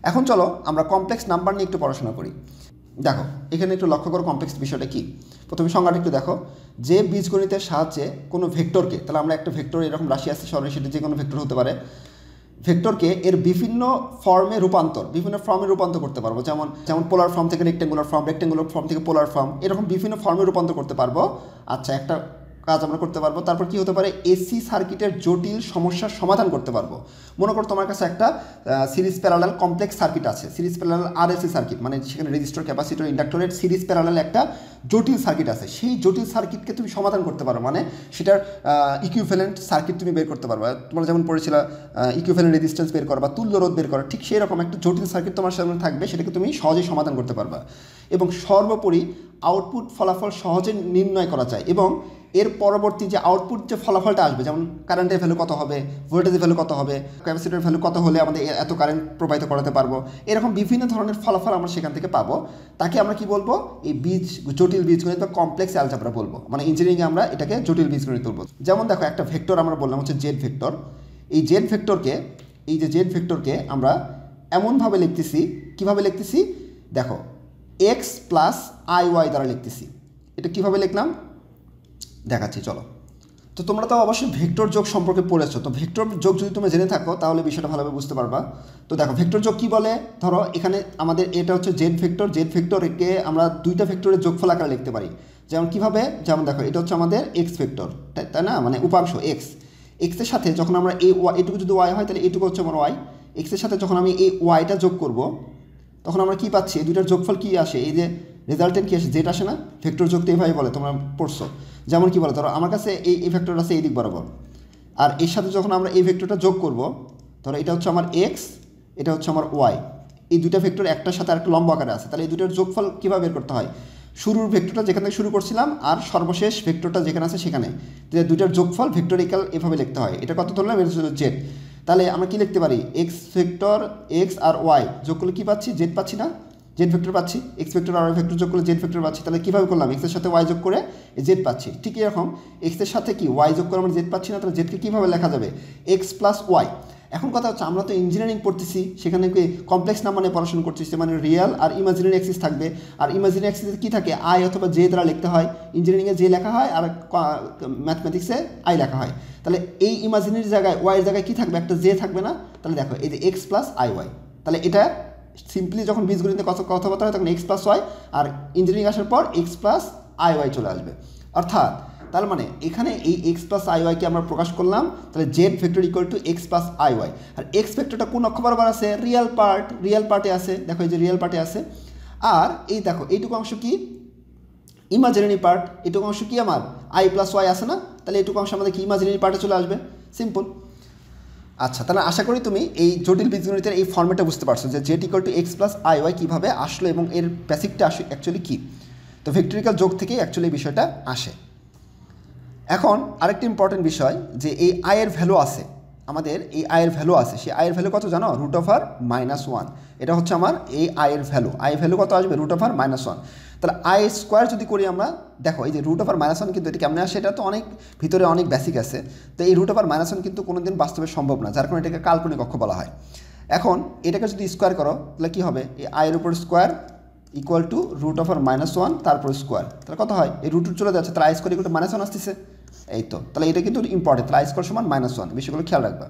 এখন চলো আমরা কমপ্লেক্স নাম্বার নিয়ে একটু পড়াশোনা করি। দেখো এখানে একটু লক্ষ্য করো কমপ্লেক্স বিষয়টা কি। প্রথমে সংজ্ঞাটা একটু দেখো, যে বীজগণিতের সাহায্যে কোনো ভেক্টরকে, তাহলে আমরা একটা ভেক্টর এরকম রাশি আছে সরাসরি, সেটা যে কোনো ভেক্টর হতে পারে, ভেক্টরকে এর বিভিন্ন ফর্মে রূপান্তর করতে পারবো। যেমন পোলার ফর্ম থেকে রেক্টেঙ্গুলার ফর্ম থেকে পোলার ফর্ম, এরকম বিভিন্ন ফর্মে রূপান্তর করতে পারবো। আচ্ছা, একটা কাজ আমরা করতে পারবো। তারপর কি হতে পারে, এসি সার্কিটের জটিল সমস্যার সমাধান করতে পারবো। মনে করো তোমার কাছে একটা সিরিজ প্যারালাল কমপ্লেক্স সার্কিট আছে, সিরিজ প্যারালাল আরএসি সার্কিট, মানে সেখানে রেজিস্টর, ক্যাপাসিটর, ইন্ডাক্টরের সিরিজ প্যারালাল একটা জটিল সার্কিট আছে। সেই জটিল সার্কিটকে তুমি সমাধান করতে পারো, মানে সেটার ইকুইভ্যালেন্ট সার্কিট তুমি বের করতে পারবে। তোমরা যেমন পড়েছিলা ইকুইভ্যালেন্ট রেজিস্ট্যান্স বের করা বা তুল্য রোধ বের করা, ঠিক সেই রকম একটা জটিল সার্কিট তোমার সামনে থাকবে, সেটাকে তুমি সহজেই সমাধান করতে পারবা। এবং সর্বোপরি আউটপুট ফলাফল সহজে নির্ণয় করা যায়, এবং এর পরবর্তী যে আউটপুট যে ফলাফলটা আসবে, যেমন কারেন্টের ভ্যালু কত হবে, ভোল্টেজের ভ্যালু কত হবে, ক্যাপাসিটরের ভ্যালু কত হলে আমাদের এত কারেন্ট প্রবাহিত করাতে পারবো, এরকম বিভিন্ন ধরনের ফলাফল আমরা সেখান থেকে পাবো। তাকে আমরা কি বলবো, এই জটিল বীজগণিত বা কমপ্লেক্স অ্যালজেব্রা বলবো। মানে ইঞ্জিনিয়ারিংয়ে আমরা এটাকে জটিল বীজগণিত বলবো। যেমন দেখো একটা ভেক্টর আমরা বললাম হচ্ছে জেড ভেক্টর। এই জেড ভেক্টরকে আমরা এমনভাবে লিখতেছি, কীভাবে লিখতেছি দেখো, এক্স প্লাস আই ওয়াই দ্বারা লিখতেছি। এটা কীভাবে লিখলাম দেখাচ্ছি, চলো। তো তোমরা তো অবশ্যই ভেক্টর যোগ সম্পর্কে পড়েছো, তো ভেক্টর যোগ যদি তুমি জেনে থাকো তাহলে বিষয়টা ভালোভাবে বুঝতে পারবা। তো দেখো ভেক্টর যোগ কী বলে, ধরো এখানে আমাদের এটা হচ্ছে জেড ভেক্টরকে আমরা দুইটা ভেক্টরের যোগফল আকারে লিখতে পারি। যেমন কীভাবে, যেমন দেখো এটা হচ্ছে আমাদের এক্স ভেক্টর, তাই না, মানে উপাংশ এক্সের সাথে যখন আমরা এটুকু যদি ওয়াই হয় তাহলে এটুকু হচ্ছে আমার ওয়াই। এক্সের সাথে যখন আমি এই ওয়াইটা যোগ করব, তখন আমরা কী পাচ্ছি, এই দুইটার যোগফল কী আসে, এই যে রেজাল্টেন্ট কী আসে, জেড আসে না। ভেক্টর যোগ তো এইভাবে বলে, তোমরা পড়ছো। যেমন কী বলে, ধরো আমার কাছে এই ভেক্টর আছে এই দিক বরাবর, আর এর সাথে যখন আমরা এই ভেক্টরটা যোগ করব, ধরো এটা হচ্ছে আমার এক্স, এটা হচ্ছে আমার ওয়াই, এই দুইটা ভেক্টর একটার সাথে আরেকটা লম্ব আকারে আছে, তাহলে এই দুইটার যোগফল কীভাবে বের করতে হয়, শুরুর ভেক্টরটা যেখান থেকে শুরু করছিলাম আর সর্বশেষ ভেক্টরটা যেখানে আছে সেখানে, দুইটার যোগফল ভেক্টরিক্যাল এভাবে লিখতে হয়। এটা কত ধরলাম, এটা হচ্ছে জেড। তাহলে আমরা কী লিখতে পারি, এক্স ভেক্টর এক্স আর ওয়াই যোগ করলে কী পাচ্ছি, জেড পাচ্ছি না, জেড ভেক্টর পাচ্ছি। এক্স ভেক্টর আর ওয়াই ভেক্টর যোগ করলে জেড ভেক্টর পাচ্ছি। তাহলে কীভাবে করলাম, এক্সের সাথে ওয়াই যোগ করে জেড পাচ্ছি। ঠিক এরকম এক্সের সাথে কি ওয়াই যোগ করে আমরা জেড পাচ্ছি না, তাহলে জেডকে কীভাবে লেখা যাবে, এক্স প্লাস ওয়াই। এখন কথা হচ্ছে আমরা তো ইঞ্জিনিয়ারিং পড়তেছি, সেখানে কি কমপ্লেক্স নাম্বার নিয়ে পড়াশোনা করতেছি, মানে রিয়েল আর ইমাজিনারি অ্যাক্সিস থাকবে। আর ইমাজিনারি অ্যাক্সিসে কী থাকে, আই অথবা জে দ্বারা লিখতে হয়। ইঞ্জিনিয়ারিংয়ে জে লেখা হয় আর ম্যাথমেটিক্সে আই লেখা হয়। তাহলে এই ইমাজিনারি জায়গায় ওয়াইয়ের জায়গায় কী থাকবে, একটা জে থাকবে না। তাহলে দেখো এই যে এক্স প্লাস আই ওয়াই, তাহলে এটা সিম্পলি যখন বীজগণিতে কথাবার্তা হয় তখন এক্স প্লাস ওয়াই, আর ইঞ্জিনিয়ারিং আসার পর এক্স প্লাস আই ওয়াই চলে আসবে। অর্থাৎ তার মানে এখানে এই এক্স প্লাস আই ওয়াইকে আমরা প্রকাশ করলাম, তাহলে Z vector equal to X plus I Y. আর এক্স ভেক্টরটা কোন অক্ষ বরাবর আছে, রিয়েল পার্টে আছে, দেখো এই যে রিয়েল পার্টে আছে। আর এই দেখো এইটুকু অংশ কি, ইমাজিনারি পার্ট, এটুকু অংশ কি আমার আই প্লাস ওয়াই আছে না, তাহলে এটুকু অংশ আমাদের কি ইমাজিনারি পার্টে চলে আসবে, সিম্পল। আচ্ছা, তাহলে আশা করি তুমি এই জটিল বীজগণিতের এই ফর্মেটটা বুঝতে পারছো যে Z equal to X plus I Y কীভাবে আসলো এবং এর বেসিকটা অ্যাকচুয়ালি কী। তো ভেক্টরিক্যাল যোগ থেকেই অ্যাকচুয়ালি এই বিষয়টা আসে। এখন আরেকটি ইম্পর্টেন্ট বিষয় যে এই আয়ের ভ্যালু আছে, আমাদের এই আয়ের ভ্যালু আছে, সেই আয়ের ভ্যালু কত জানো, √(-1). এটা হচ্ছে আমার এই আয়ের ভ্যালু কত আসবে, √(-1). তাহলে আই স্কোয়ার যদি করি আমরা, দেখো এই যে √(-1) কিন্তু এটা কেমন আসে, এটা তো অনেক ভিতরে অনেক বেসিক আছে। তো এই √(-1) কিন্তু কোনোদিন বাস্তবে সম্ভব না, যার কারণে এটাকে কাল্পনিক অক্ষ বলা হয়। এখন এটাকে যদি স্কোয়ার করো তাহলে কী হবে, এই আয়ের উপর স্কোয়ার ইকুয়াল টু √(-1) তারপর স্কোয়ার, তাহলে কত হয়, এই √2 চলে যাচ্ছে, তাহলে আই স্কোয়ার ইকুয়াল টু -1 আসতেছে। এই তো, তাহলে এটা কিন্তু ইম্পর্টেন্ট, তাহলে আই স্কোয়ার সমান -1, বিষয়গুলো খেয়াল রাখবা।